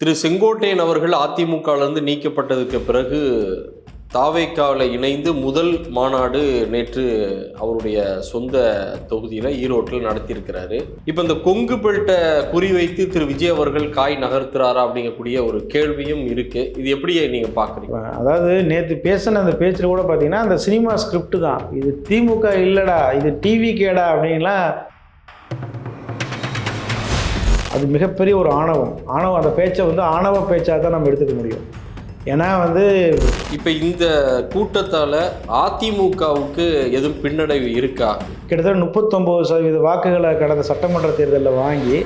திரு செங்கோட்டையன் அவர்கள் அதிமுகவிலிருந்து நீக்கப்பட்டதுக்கு பிறகு தாவேக்காவில் இணைந்து முதல் மாநாடு நேற்று அவருடைய சொந்த தொகுதியில் ஈரோட்டில் நடத்தியிருக்கிறாரு. இப்போ இந்த கொங்கு பெல்ட்டை குறிவைத்து திரு விஜய் அவர்கள் காய் நகர்த்துறாரா அப்படிங்கக்கூடிய ஒரு கேள்வியும் இருக்கு. இது எப்படி நீங்க பாக்குறீங்க? அதாவது நேற்று பேசின அந்த பேச்சில் கூட பார்த்தீங்கன்னா அந்த சினிமா ஸ்கிரிப்ட் தான், இது திமுக இல்லடா, இது டிவி கேடா அப்படின்லாம். அது மிகப்பெரிய ஒரு ஆணவம். அந்த பேச்சை ஆணவ பேச்சாக தான் நம்ம எடுத்துக்க முடியும். ஏன்னா இப்போ இந்த கூட்டத்தால் அதிமுகவுக்கு எதுவும் பின்னடைவு இருக்கா? கிட்டத்தட்ட 39% வாக்குகளை கடந்த சட்டமன்ற தேர்தலில் வாங்கி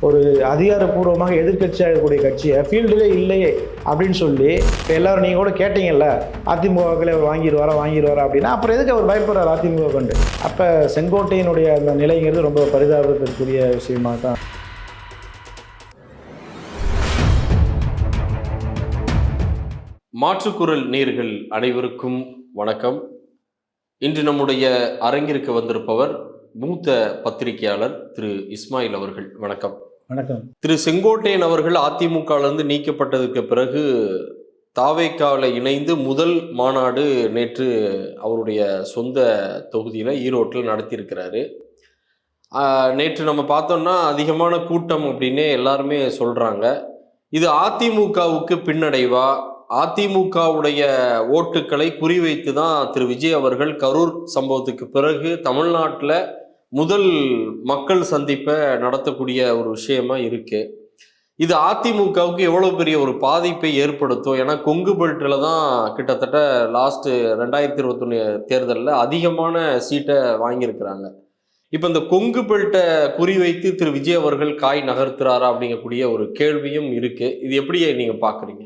ஒரு அதிகாரப்பூர்வமாக எதிர்கட்சியாக இருக்கக்கூடிய கட்சியை ஃபீல்டிலே இல்லையே அப்படின்னு சொல்லி இப்போ எல்லோரும் நீங்கள் கூட கேட்டீங்கல்ல, அதிமுகவில் வாங்கிடுவாரா அப்படின்னா அப்புறம் எதுக்கு அவர் பயப்படுறார் அதிமுக கொண்டு? அப்போ செங்கோட்டையினுடைய அந்த நிலைங்கிறது ரொம்ப பரிதாபத்திற்குரிய விஷயமாக தான். மாற்றுக்குரல் நேயர்கள் அனைவருக்கும் வணக்கம். இன்று நம்முடைய அரங்கிற்கு வந்திருப்பவர் மூத்த பத்திரிகையாளர் திரு இஸ்மாயில் அவர்கள். வணக்கம். வணக்கம். திரு செங்கோட்டையன் அவர்கள் அதிமுகவிலிருந்து நீக்கப்பட்டதுக்கு பிறகு தாவேக்காவில் இணைந்து முதல் மாநாடு நேற்று அவருடைய சொந்த தொகுதியில் ஈரோட்டில் நடத்தியிருக்கிறாரு. நேற்று நம்ம பார்த்தோம்னா அதிகமான கூட்டம் அப்படின்னே எல்லாருமே சொல்கிறாங்க. இது அதிமுகவுக்கு பின்னடைவா? அதிமுகவுடைய ஓட்டுக்களை குறிவைத்து தான் திரு விஜய் அவர்கள் கரூர் சம்பவத்துக்கு பிறகு தமிழ்நாட்டில் முதல் மக்கள் சந்திப்பை நடத்தக்கூடிய ஒரு விஷயமா இருக்கு. இது அதிமுகவுக்கு எவ்வளோ பெரிய ஒரு பாதிப்பை ஏற்படுத்தும்? ஏன்னா கொங்கு பெல்ட்டில் தான் கிட்டத்தட்ட லாஸ்ட்டு 2021 தேர்தலில் அதிகமான சீட்டை வாங்கியிருக்கிறாங்க. இப்போ இந்த கொங்கு பெல்ட்டை குறிவைத்து திரு விஜய் அவர்கள் காய் நகர்த்துறாரா அப்படிங்கக்கூடிய ஒரு கேள்வியும் இருக்கு. இது எப்படி நீங்க பாக்குறீங்க?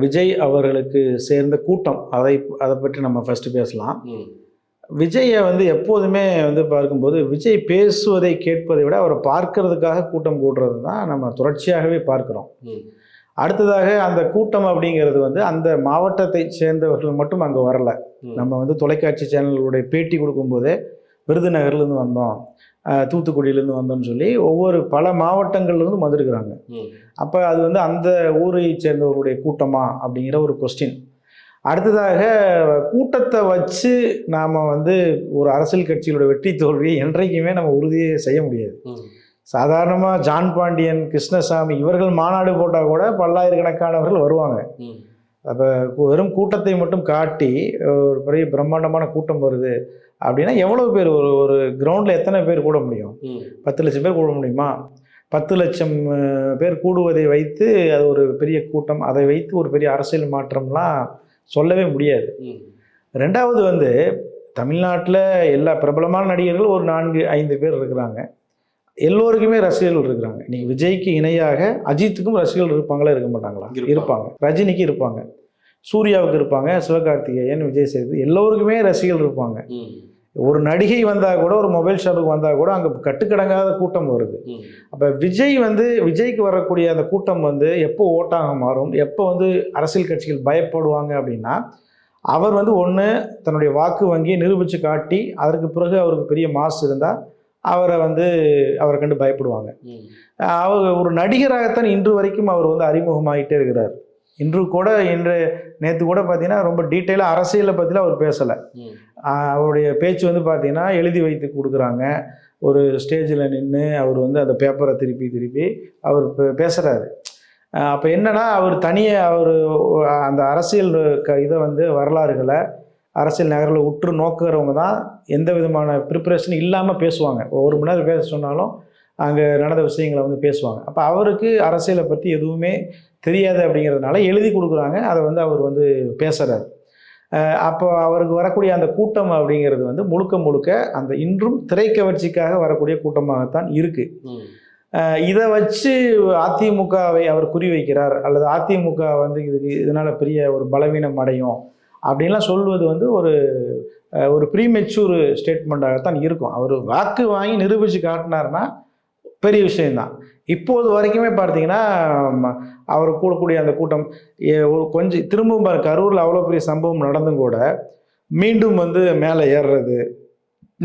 விஜய் அவர்களுக்கு சேர்ந்த கூட்டம், அதை பற்றி நம்ம ஃபர்ஸ்ட் பேசலாம். விஜயை எப்போதுமே பார்க்கும்போது விஜய் பேசுவதை கேட்பதை விட அவரை பார்க்கறதுக்காக கூட்டம் கூடுறது தான் நம்ம தொடர்ச்சியாகவே பார்க்குறோம். அடுத்ததாக அந்த கூட்டம் அப்படிங்கிறது அந்த மாவட்டத்தை சேர்ந்தவர்கள் மட்டும் அங்கே வரல. நம்ம தொலைக்காட்சி சேனல்களுடைய பேட்டி கொடுக்கும்போதே விருதுநகர்லேருந்து வந்தோம், தூத்துக்குடியிலேருந்து வந்தோம்னு சொல்லி பல மாவட்டங்கள்லேருந்து வந்திருக்கிறாங்க. அப்போ அது அந்த ஊரை சேர்ந்தவருடைய கூட்டமா அப்படிங்கிற ஒரு கொஸ்டின். அடுத்ததாக கூட்டத்தை வச்சு நாம் ஒரு அரசியல் கட்சியோட வெற்றி தோல்வியை என்றைக்குமே நம்ம உறுதியே செய்ய முடியாது. சாதாரணமாக ஜான் பாண்டியன், கிருஷ்ணசாமி இவர்கள் மாநாடு போட்டால் கூட பல்லாயிரக்கணக்கானவர்கள் வருவாங்க. அப்போ வெறும் கூட்டத்தை மட்டும் காட்டி ஒரு பெரிய பிரம்மாண்டமான கூட்டம் வருது அப்படின்னா எவ்வளோ பேர் ஒரு கிரவுண்டில் எத்தனை பேர் கூட முடியும்? 10 லட்சம் பேர் கூட முடியுமா? 10 லட்சம் பேர் கூடுவதை வைத்து அது ஒரு பெரிய கூட்டம், அதை வைத்து ஒரு பெரிய அரசியல் மாற்றம்லாம் சொல்லவே முடியாது. ரெண்டாவது தமிழ்நாட்டில் எல்லா பிரபலமான நடிகர்கள் ஒரு 4-5 பேர் இருக்கிறாங்க. எல்லோருக்குமே ரசிகர்கள் இருக்கிறாங்க. நீங்கள் விஜய்க்கு இணையாக அஜித்துக்கும் ரசிகர்கள் இருப்பாங்களா? இருக்க மாட்டாங்களா? இருப்பாங்க. ரஜினிக்கு இருப்பாங்க, சூர்யாவுக்கு இருப்பாங்க, சிவகார்த்திகேயன், விஜய் சேதுபதி எல்லோருக்குமே ரசிகர்கள் இருப்பாங்க. ஒரு நடிகை வந்தால் கூட, ஒரு மொபைல் ஷாப்புக்கு வந்தால் கூட அங்கே கட்டுக்கடங்காத கூட்டம் வருது. அப்போ விஜய்க்கு வரக்கூடிய அந்த கூட்டம் எப்போ ஓட்டாக மாறும், எப்போ அரசியல் கட்சிகள் பயப்படுவாங்க அப்படின்னா அவர் ஒன்று தன்னுடைய வாக்கு வங்கியை நிரூபித்து காட்டி அதற்கு பிறகு அவருக்கு பெரிய மாசு இருந்தால் அவரை கண்டு பயப்படுவாங்க. அவர் ஒரு நடிகராகத்தான் இன்று வரைக்கும் அவர் அறிமுகமாகிட்டே இருக்கிறார். நேற்று கூட பார்த்தீங்கன்னா ரொம்ப டீட்டெயிலாக அரசியலை பற்றிலாம் அவர் பேசலை. அவருடைய பேச்சு பார்த்தீங்கன்னா எழுதி வைத்து கொடுக்குறாங்க. ஒரு ஸ்டேஜில் நின்று அவர் அந்த பேப்பரை திருப்பி அவர் பேசுகிறாரு. அப்போ என்னென்னா அவர் தனியாக அந்த அரசியல் இதை வரலாறுகளை, அரசியல் நகரில் உற்று நோக்குறவங்க தான் எந்த விதமான ப்ரிப்பரேஷன் இல்லாமல் பேசுவாங்க. 1 மணி நேரம் பேச சொன்னாலும் அங்கே நடந்த விஷயங்களை பேசுவாங்க. அப்போ அவருக்கு அரசியலை பற்றி எதுவுமே தெரியாது அப்படிங்கிறதுனால எழுதி கொடுக்குறாங்க. அதை அவர் பேசுகிறார். அப்போ அவருக்கு வரக்கூடிய அந்த கூட்டம் அப்படிங்கிறது முழுக்க அந்த இன்றும் திரைக்கவர்ச்சிக்காக வரக்கூடிய கூட்டமாகத்தான் இருக்குது. இதை வச்சு அதிமுகவை அவர் குறிவைக்கிறார், அல்லது அதிமுக இதனால் பெரிய ஒரு பலவீனம் அடையும் அப்படின்லாம் சொல்வது ஒரு ப்ரீமெச்சூர் ஸ்டேட்மெண்ட்டாகத்தான் இருக்கும். அவர் வாக்கு வாங்கி நிரூபித்து காட்டினார்னா பெரிய விஷயந்தான். இப்போது வரைக்குமே பார்த்தீங்கன்னா அவர் கூடக்கூடிய அந்த கூட்டம் கொஞ்சம் திரும்பவும் கரூரில் அவ்வளோ பெரிய சம்பவம் நடந்தும் கூட மீண்டும் மேலே ஏறுறது,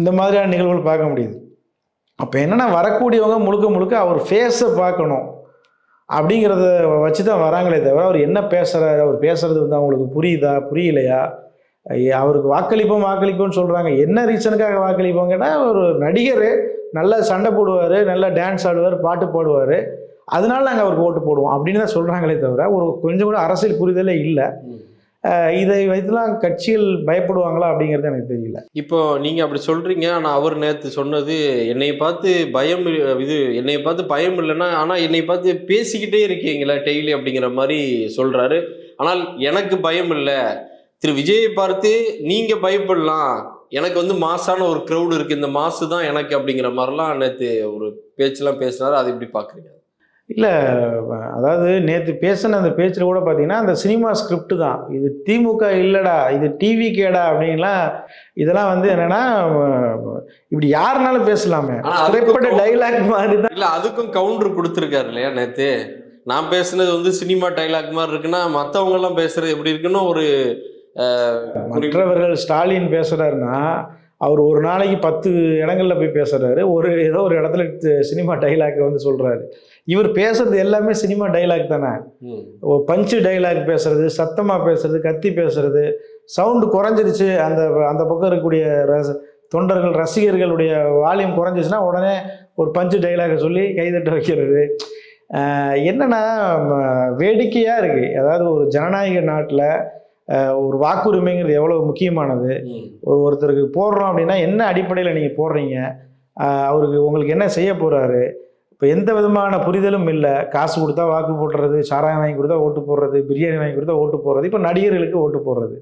இந்த மாதிரியான நிகழ்வுகள் பார்க்க முடியுது. அப்போ என்னென்னா வரக்கூடியவங்க முழுக்க அவர் ஃபேஸை பார்க்கணும். அப்படிங்கிறத வச்சு தான் வராங்களே தவிர அவர் என்ன பேசுகிறாரு, அவர் பேசுகிறது வந்து அவங்களுக்கு புரியுதா புரியலையா, அவருக்கு வாக்களிப்போம்னு சொல்கிறாங்க. என்ன ரீசனுக்காக வாக்களிப்போம் கேட்டால், ஒரு நடிகர் நல்லா சண்டை போடுவார், நல்லா டான்ஸ் ஆடுவார், பாட்டு பாடுவார், அதனால நாங்கள் அவருக்கு ஓட்டு போடுவோம் அப்படின்னு தான் சொல்கிறாங்களே தவிர ஒரு கொஞ்சம் கூட அரசியல் புரிதலே இல்லை. இதை வைத்துலாம் கட்சிகள் பயப்படுவாங்களா அப்படிங்கிறது எனக்கு தெரியல. இப்போ நீங்க அப்படி சொல்றீங்க. ஆனா அவர் நேத்து சொன்னது, என்னைய பார்த்து என்னைய பார்த்து பயம் இல்லைன்னா, ஆனா என்னைய பார்த்து பேசிக்கிட்டே இருக்கீங்களா டெய்லி அப்படிங்கிற மாதிரி சொல்றாரு. ஆனால் எனக்கு பயம் இல்லை, திரு விஜயை பார்த்து நீங்க பயப்படலாம், எனக்கு வந்து மாசான ஒரு க்ரௌடு இருக்கு, இந்த மாசு தான் எனக்கு அப்படிங்கிற மாதிரிலாம் நேத்து ஒரு பேச்செல்லாம் பேசினாரு. அது எப்படி பாக்குறீங்க? இல்லை, அதாவது நேற்று பேசின அந்த பேச்சில் கூட பார்த்தீங்கன்னா அந்த சினிமா ஸ்கிரிப்ட் தான், இது திமுக இல்லைடா, இது டிவி கேடா அப்படின்லாம், இதெல்லாம் வந்து என்னன்னா இப்படி யாருனாலும் பேசலாமே, திரைப்பட டைலாக் மாதிரி தான். இல்லை, அதுக்கும் கவுண்டர் கொடுத்துருக்காரு இல்லையா நேற்று. நான் பேசுனது வந்து சினிமா டைலாக் மாதிரி இருக்குன்னா, மற்றவங்க எல்லாம் பேசுறது எப்படி இருக்குன்னு ஒரு மற்றவர்கள் ஸ்டாலின் பேசுகிறாருன்னா, அவர் ஒரு நாளைக்கு 10 இடங்களில் போய் பேசுகிறாரு, ஏதோ ஒரு இடத்துல சினிமா டைலாக் வந்து சொல்கிறாரு. இவர் பேசுறது எல்லாமே சினிமா டைலாக் தானே. பஞ்சு டைலாக் பேசுறது, சத்தமாக பேசுறது, கத்தி பேசுறது, சவுண்டு குறைஞ்சிருச்சு, அந்த அந்த பக்கம் இருக்கக்கூடிய தொண்டர்கள் ரசிகர்களுடைய வால்யூம் குறைஞ்சிச்சுன்னா உடனே ஒரு பஞ்சு டைலாகை சொல்லி கைதட்ட வைக்கிறது. என்னென்னா வேடிக்கையாக இருக்குது. அதாவது ஒரு ஜனநாயக நாட்டில் ஒரு வாக்குரிமைங்கிறது எவ்வளோ முக்கியமானது. ஒருத்தருக்கு போடுறோம் அப்படின்னா என்ன அடிப்படையில் நீங்கள் போடுறீங்க, அவருக்கு உங்களுக்கு என்ன செய்ய போகிறாரு, இப்போ எந்த விதமான புரிதலும் இல்லை. காசு கொடுத்தா வாக்கு போடுறது, சாராயம் வாங்கி கொடுத்தா ஓட்டு போடுறது, பிரியாணி வாங்கி கொடுத்தா ஓட்டு போடுறது, இப்போ நடிகர்களுக்கு ஓட்டு போடுறது.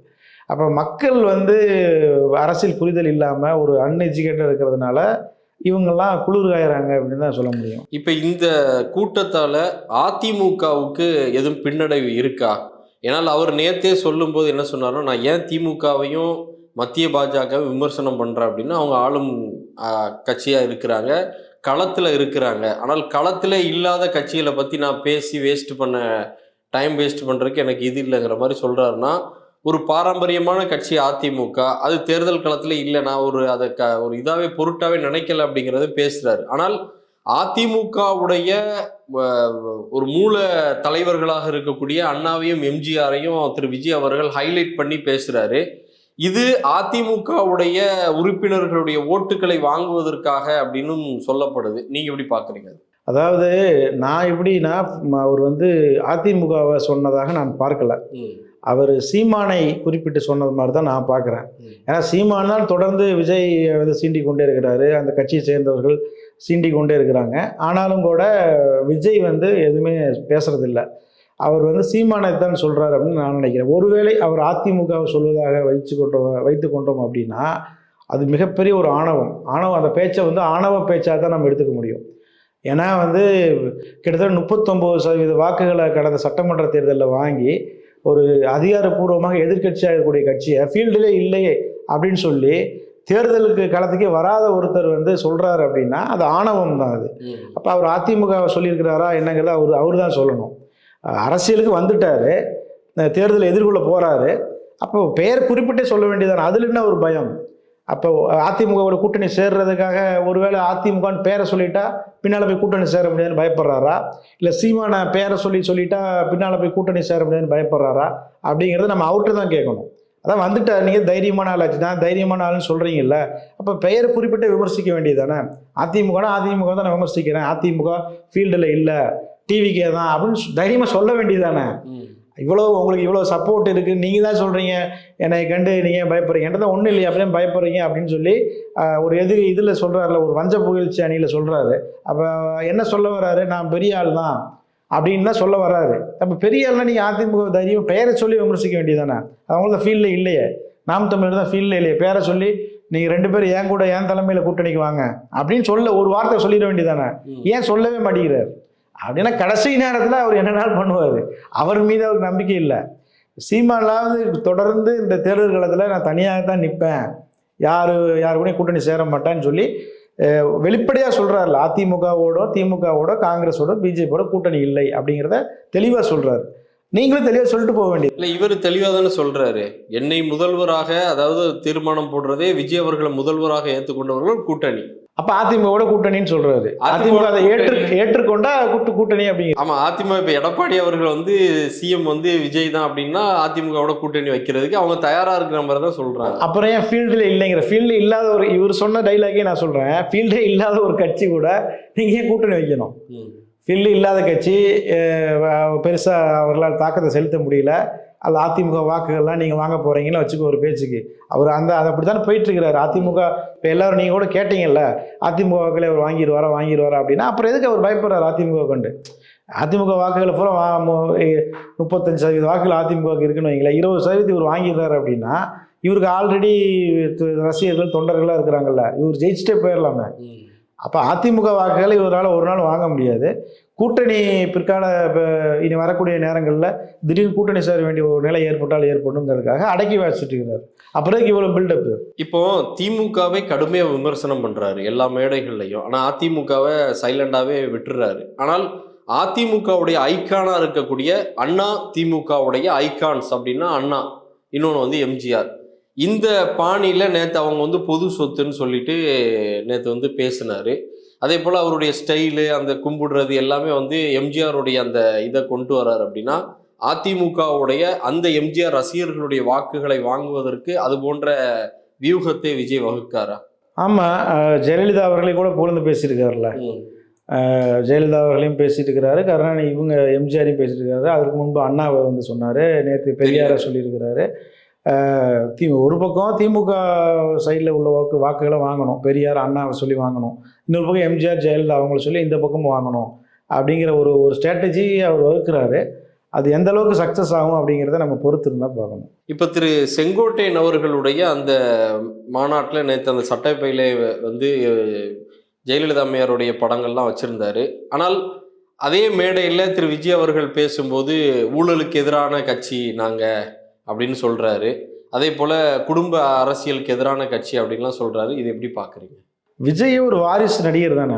அப்போ மக்கள் வந்து அரசியல் புரிதல் இல்லாமல் ஒரு அன்எஜுகேட்டட் இருக்கிறதுனால இவங்கெல்லாம் குளிர்காயிறாங்க அப்படின்னு தான் சொல்ல முடியும். இப்போ இந்த கூட்டத்தால் அதிமுகவுக்கு எதுவும் பின்னடைவு இருக்கா? ஏன்னால் அவர் நேற்றே சொல்லும்போது என்ன சொன்னார்னா, நான் ஏன் திமுகவையும் மத்திய பாஜகவை விமர்சனம் பண்ணுறேன் அப்படின்னா, அவங்க ஆளும் கட்சியாக இருக்கிறாங்க, களத்தில் இருக்கிறாங்க. ஆனால் களத்தில் இல்லாத கட்சிகளை பற்றி நான் பேசி டைம் வேஸ்ட் பண்ணுறதுக்கு எனக்கு இது இல்லைங்கிற மாதிரி சொல்கிறாருன்னா, ஒரு பாரம்பரியமான கட்சி அதிமுக, அது தேர்தல் களத்தில் இல்லை, நான் அதை ஒரு இதாகவே பொருட்டாகவே நினைக்கல அப்படிங்கிறத பேசுகிறாரு. ஆனால் அதிமுகவுடைய ஒரு மூல தலைவர்களாக இருக்கக்கூடிய அண்ணாவையும் எம்ஜிஆரையும் திரு விஜய் அவர்கள் ஹைலைட் பண்ணி பேசுகிறாரு. இது அதிமுகவுடைய உறுப்பினர்களுடைய ஓட்டுக்களை வாங்குவதற்காக அப்படின்னு சொல்லப்படுது. நீங்க எப்படி பாக்குறீங்க? அதாவது நான் எப்படின்னா, அவர் வந்து அதிமுகவை சொன்னதாக நான் பார்க்கல, அவர் சீமானை குறிப்பிட்டு சொன்னது மாதிரி தான் நான் பார்க்குறேன். ஏன்னா சீமான் தான் தொடர்ந்து விஜய் வந்து சீண்டி கொண்டே இருக்கிறாரு, அந்த கட்சியை சேர்ந்தவர்கள் சீண்டி கொண்டே இருக்கிறாங்க. ஆனாலும் கூட விஜய் வந்து எதுவுமே பேசுறதில்ல. அவர் வந்து சீமானை தான் சொல்கிறார் அப்படின்னு நான் நினைக்கிறேன். ஒருவேளை அவர் அதிமுகவை சொல்வதாக வைத்து கொண்டோம் அப்படின்னா அது மிகப்பெரிய ஒரு ஆணவம். அந்த பேச்சை வந்து ஆணவ பேச்சாக தான் நம்ம எடுத்துக்க முடியும். ஏன்னா வந்து கிட்டத்தட்ட 39% வாக்குகளை கடந்த சட்டமன்ற தேர்தலில் வாங்கி ஒரு அதிகாரப்பூர்வமாக எதிர்கட்சியாக இருக்கக்கூடிய கட்சியை ஃபீல்டிலே இல்லையே அப்படின்னு சொல்லி தேர்தலுக்கு களத்துக்கே வராத ஒருத்தர் வந்து சொல்கிறாரு அப்படின்னா அது ஆணவம் தான். அது அப்போ அவர் அதிமுகவை சொல்லியிருக்கிறாரா என்னங்கிறத அவர் தான் சொல்லணும். அரசியலுக்கு வந்துட்டார், தேர்தலை எதிர்கொள்ள போகிறாரு, அப்போ பெயர் குறிப்பிட்டே சொல்ல வேண்டியதானே, அதில் என்ன ஒரு பயம்? அப்போ அதிமுகவோட கூட்டணி சேர்றதுக்காக ஒருவேளை அதிமுகன்னு பேரை சொல்லிட்டா பின்னால் போய் கூட்டணி சேர முடியாதுன்னு பயப்படுறாரா, இல்லை சீமான பேரை சொல்லிட்டா பின்னால் போய் கூட்டணி சேர முடியாதுன்னு பயப்படுறாரா அப்படிங்கிறத நம்ம அவர்கிட்ட தான் கேட்கணும். அதான் வந்துட்டார், நீங்கள் தைரியமான ஆளாச்சு தான், தைரியமான ஆளுன்னு சொல்கிறீங்கல்ல, அப்போ பெயர் குறிப்பிட்டு விமர்சிக்க வேண்டியது தானே. அதிமுக தான் நான் விமர்சிக்கிறேன், அதிமுக ஃபீல்டில் இல்லை, டிவிக்கே தான் அப்படின்னு தைரியமாக சொல்ல வேண்டியது தானே. உங்களுக்கு இவ்வளோ சப்போர்ட் இருக்குது, நீங்கள் தான் சொல்கிறீங்க என்னை கண்டு நீங்கள் பயப்படுறீங்க, என்கிட்ட தான் ஒன்றும் இல்லையா அப்படியே பயப்படுறீங்க அப்படின்னு சொல்லி ஒரு இதில் சொல்கிறாருல, ஒரு வஞ்ச புகழ்ச்சி அணியில் சொல்கிறாரு. அப்போ என்ன சொல்ல வர்றாரு, நான் பெரிய ஆள் தான் அப்படின்னு தான் சொல்ல வர்றாரு. அப்போ பெரிய ஆள்னா நீங்கள் அதிமுக தைரியம் பெயரை சொல்லி விமர்சிக்க வேண்டியதானே. அவங்கள ஃபீல்டில் இல்லையே, நாம் தமிழர் தான் ஃபீல்டில் இல்லையே, பேரை சொல்லி நீங்கள் 2 பேரும் என் கூட என் தலைமையில் கூட்டணிக்கு வாங்க அப்படின்னு ஒரு வார்த்தை சொல்லிட வேண்டியதானே. ஏன் சொல்லவே மாட்டேங்கிறார் அப்படின்னா கடைசி நேரத்தில் அவர் என்னென்னாலும் பண்ணுவார். அவர் மீது அவருக்கு நம்பிக்கை இல்லை. சீமானாவது தொடர்ந்து இந்த தேர்தல் காலத்தில் நான் தனியாக தான் நிற்பேன், யார் கூட கூட்டணி சேர மாட்டேன்னு சொல்லி வெளிப்படையாக சொல்கிறாருல. அதிமுகவோட திமுகவோட காங்கிரஸோட பிஜேபியோட கூட்டணி இல்லை அப்படிங்கிறத தெளிவாக சொல்கிறாரு. நீங்களும் தெளிவாக சொல்லிட்டு போக வேண்டியது இல்லை. இவர் தெளிவாக தானே சொல்கிறாரு, என்னை முதல்வராக, அதாவது தீர்மானம் போடுறதே விஜய் அவர்களை முதல்வராக ஏற்றுக்கொண்டவர்கள் கூட்டணி. அப்ப அதிமுகவோட கூட்டணின்னு சொல்றாரு. அதிமுக அதை ஏற்றுக்கொண்டா கூட்டணி அப்படிங்கிற. ஆமா, அதிமுக இப்ப எடப்பாடி அவர்கள் வந்து சிஎம் வந்து விஜய் தான் அப்படின்னா அதிமுகவோட கூட்டணி வைக்கிறதுக்கு அவங்க தயாரா இருக்கிற மாதிரி தான் சொல்றாங்க. அப்புறம் ஏன் ஃபீல்டுல இல்லைங்கிற? ஃபீல்டு இல்லாத ஒரு, இவர் சொன்ன டைலாகே நான் சொல்றேன், ஃபீல்டே இல்லாத ஒரு கட்சி கூட நீங்க ஏன் கூட்டணி வைக்கணும்? ஃபீல்டு இல்லாத கட்சி பெருசா அவர்களால் தாக்கத்தை செலுத்த முடியல, அது அதிமுக வாக்குகள்லாம் நீங்கள் வாங்க போகிறீங்கன்னு வச்சுக்கோ ஒரு பேச்சுக்கு. அவர் அதை அப்படி தானே போயிட்டுருக்கிறாரு. அதிமுக இப்போ எல்லோரும் நீங்கள் கூட கேட்டீங்கல்ல, அதிமுக வாக்குகளை அவர் வாங்கிடுவாரா அப்படின்னா அப்புறம் எதுக்கு அவர் பயப்படுறாரு அதிமுக கொண்டு? அதிமுக வாக்குகளை பூரா 35% வாக்குகள் அதிமுகவுக்கு இருக்குன்னு வைங்களேன், 20% இவர் வாங்கிடுறாரு அப்படின்னா இவருக்கு ஆல்ரெடி ரசிகர்கள் தொண்டர்களாக இருக்கிறாங்கல்ல, இவர் ஜெயிச்சுட்டே போயிடலாமே. அப்போ அதிமுக வாக்குகளை இவரால் ஒரு நாள் வாங்க முடியாது. கூட்டணி பிற்கால இனி வரக்கூடிய நேரங்களில் திடீர்னு கூட்டணி சேர வேண்டிய ஒரு நிலை ஏற்படுங்கிறதுக்காக அடக்கி வச்சுட்டு இருக்கிறார். அப்புறம் இவ்வளோ பில்டப். இப்போ திமுகவை கடுமையாக விமர்சனம் பண்ணுறாரு எல்லா மேடைகள்லையும், ஆனால் அதிமுகவை சைலண்டாகவே விட்டுறாரு. ஆனால் அதிமுகவுடைய ஐக்கானாக இருக்கக்கூடிய அண்ணா திமுகவுடைய ஐக்கான்ஸ் அப்படின்னா அண்ணா, இன்னொன்று வந்து எம்ஜிஆர், இந்த பாணியில் நேற்று அவங்க வந்து பொது சொத்துன்னு சொல்லிட்டு நேற்று வந்து பேசினார். அதே போல் அவருடைய ஸ்டைலு, அந்த கும்பிடுறது எல்லாமே வந்து எம்ஜிஆருடைய அந்த இதை கொண்டு வர்றாரு. அப்படின்னா அதிமுகவுடைய அந்த எம்ஜிஆர் ரசிகர்களுடைய வாக்குகளை வாங்குவதற்கு அது போன்ற வியூகத்தை விஜய் வகுக்காரா? ஆமாம், ஜெயலலிதா அவர்களையும் கூட புகழ்ந்து பேசியிருக்காருல்ல. ஜெயலலிதா அவர்களையும் பேசிட்டு இருக்கிறாரு, கருணாநிதி இவங்க எம்ஜிஆரையும் பேசிட்டு இருக்காரு. அதுக்கு முன்பு அண்ணாவை வந்து சொன்னார், நேற்று பெரியாரை சொல்லியிருக்கிறாரு. ஒரு பக்கம் திமுக சைடில் உள்ள வாக்குகளை வாங்கணும், பெரியார் அண்ணாவை சொல்லி வாங்கணும், இன்னொரு பக்கம் எம்ஜிஆர் ஜெயலலிதா அவங்கள சொல்லி இந்த பக்கமும் வாங்கணும் அப்படிங்கிற ஒரு ஸ்ட்ராட்டஜி அவர் வகுக்கிறாரு. அது எந்த அளவுக்கு சக்ஸஸ் ஆகும் அப்படிங்கிறத நம்ம பொறுத்து இருந்தால் பார்க்கணும். இப்போ திரு செங்கோட்டையன் அவர்களுடைய அந்த மாநாட்டில் நேற்று அந்த சட்டப்பையிலே வந்து ஜெயலலிதா அம்மையாருடைய படங்கள்லாம் வச்சுருந்தாரு. ஆனால் அதே மேடையில் திரு விஜய் அவர்கள் பேசும்போது ஊழலுக்கு எதிரான கட்சி நாங்கள் அப்படின்னு சொல்கிறாரு. அதே போல் குடும்ப அரசியலுக்கு எதிரான கட்சி அப்படின்லாம் சொல்கிறாரு. இது எப்படி பார்க்குறீங்க? விஜய் ஒரு வாரிசு நடிகர் தானே,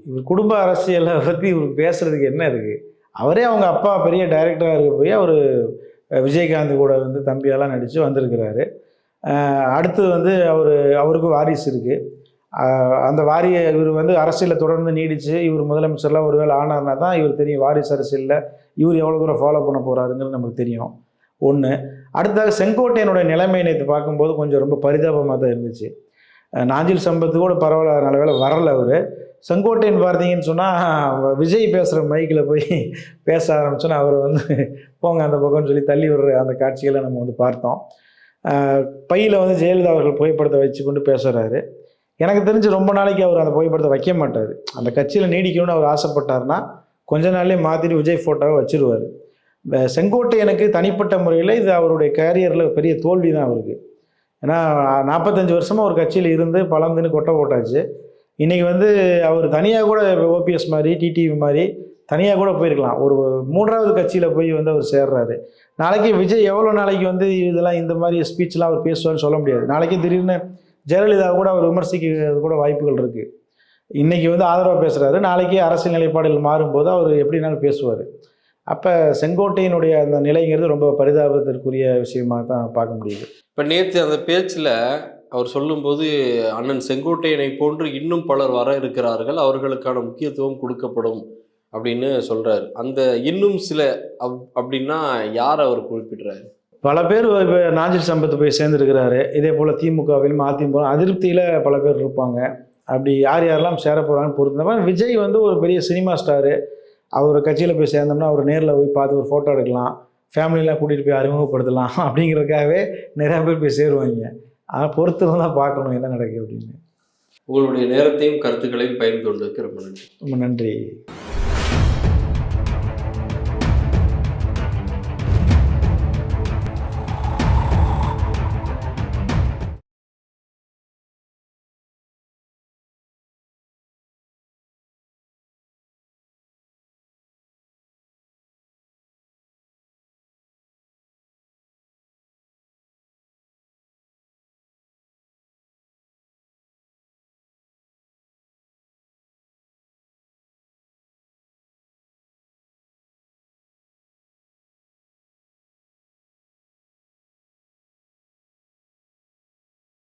இவர் குடும்ப அரசியலை பற்றி இவருக்கு பேசுகிறதுக்கு என்ன இருக்குது? அவரே அவங்க அப்பா பெரிய டைரக்டராக இருக்க போய் அவர் விஜயகாந்த் கூட வந்து தம்பியெல்லாம் நடித்து வந்திருக்கிறாரு. அடுத்து வந்து அவருக்கு வாரிசு இருக்குது. அந்த இவர் வந்து அரசியலில் தொடர்ந்து நீடித்து இவர் முதலமைச்சர்லாம் ஒருவேளை ஆனார்னா தான் இவர் தெரியும் வாரிசு அரசியலில் இவர் எவ்வளோ தூரம் ஃபாலோ பண்ண போகிறாருங்கிறது நமக்கு தெரியும். ஒன்று. அடுத்ததாக செங்கோட்டையனுடைய நிலைமை நேற்று பார்க்கும்போது கொஞ்சம் ரொம்ப பரிதாபமாக தான் இருந்துச்சு. நாஞ்சில் சம்பத்து கூட பரவாயில்ல, நல்ல வேளை வரலை அவர். செங்கோட்டையன் பார்த்தீங்கன்னு சொன்னால் விஜய் பேசுகிற மைக்கில் போய் பேச ஆரம்பிச்சோன்னா அவரை வந்து போங்க அந்த பக்கம்னு சொல்லி தள்ளி விடுற அந்த காட்சிகளை நம்ம வந்து பார்த்தோம். பையில் வந்து ஜெயலலிதா அவர்கள் புகைப்படத்தை வச்சு கொண்டு பேசுகிறாரு. எனக்கு தெரிஞ்சு ரொம்ப நாளைக்கு அவர் அந்த புகைப்படத்தை வைக்க மாட்டார். அந்த கட்சியில் நீடிக்கணும்னு அவர் ஆசைப்பட்டார்னா கொஞ்ச நாள்லேயே மாற்றிட்டு விஜய் ஃபோட்டோவை வச்சுருவார். செங்கோட்டையனுக்கு தனிப்பட்ட முறையில் இது அவருடைய கேரியரில் பெரிய தோல்வி தான் அவருக்கு. ஏன்னா 45 வருஷமாக ஒரு கட்சியில் இருந்து பலந்துன்னு கொட்டை போட்டாச்சு. இன்றைக்கி வந்து அவர் தனியாக கூட ஓபிஎஸ் மாதிரி டிடிவி மாதிரி தனியாக கூட போயிருக்கலாம். ஒரு 3வது கட்சியில் போய் வந்து அவர் சேர்றாரு. நாளைக்கு விஜய் எவ்வளோ நாளைக்கு வந்து இதெல்லாம் இந்த மாதிரி ஸ்பீச்லாம் அவர் பேசுவார்னு சொல்ல முடியாது. நாளைக்கு திடீர்னு ஜெயலலிதா கூட அவர் விமர்சிக்கிறது கூட வாய்ப்புகள் இருக்குது. இன்றைக்கி வந்து ஆதரவாக பேசுகிறாரு, நாளைக்கு அரசியல் நிலைப்பாடுகள் மாறும்போது அவர் எப்படினாலும் பேசுவார். அப்போ செங்கோட்டையினுடைய அந்த நிலைங்கிறது ரொம்ப பரிதாபத்திற்குரிய விஷயமாக தான் பார்க்க முடியுது. இப்போ நேற்று அந்த பேச்சில் அவர் சொல்லும்போது அண்ணன் செங்கோட்டையனை போன்று இன்னும் பலர் வர இருக்கிறார்கள், அவர்களுக்கான முக்கியத்துவம் கொடுக்கப்படும் அப்படின்னு சொல்கிறார். அந்த இன்னும் சில அப்படின்னா யார் அவர் குறிப்பிடுறாரு? பல பேர் இப்போ நாஞ்சில் சம்பத்து போய் சேர்ந்துருக்கிறாரு. இதே போல் திமுகவிலும் அதிமுக அதிருப்தியில் பல பேர் இருப்பாங்க. அப்படி யாரெல்லாம் சேர போகிறாங்கன்னு பொறுத்தவரை விஜய் வந்து ஒரு பெரிய சினிமா ஸ்டாரு. அவர் கட்சியில் போய் சேர்ந்தோம்னா அவர் நேரில் போய் பார்த்து ஒரு ஃபோட்டோ எடுக்கலாம், ஃபேமிலியெலாம் கூட்டிகிட்டு போய் அறிமுகப்படுத்தலாம் அப்படிங்கிறதுக்காகவே நிறையா பேர் போய் சேருவாங்க. அதை பொறுத்து தான் பார்க்கணும் என்ன நடக்குது அப்படின்னு. உங்களுடைய நேரத்தையும் கருத்துக்களையும் பகிர்ந்து கொண்டதுக்கு ரொம்ப நன்றி. ரொம்ப நன்றி.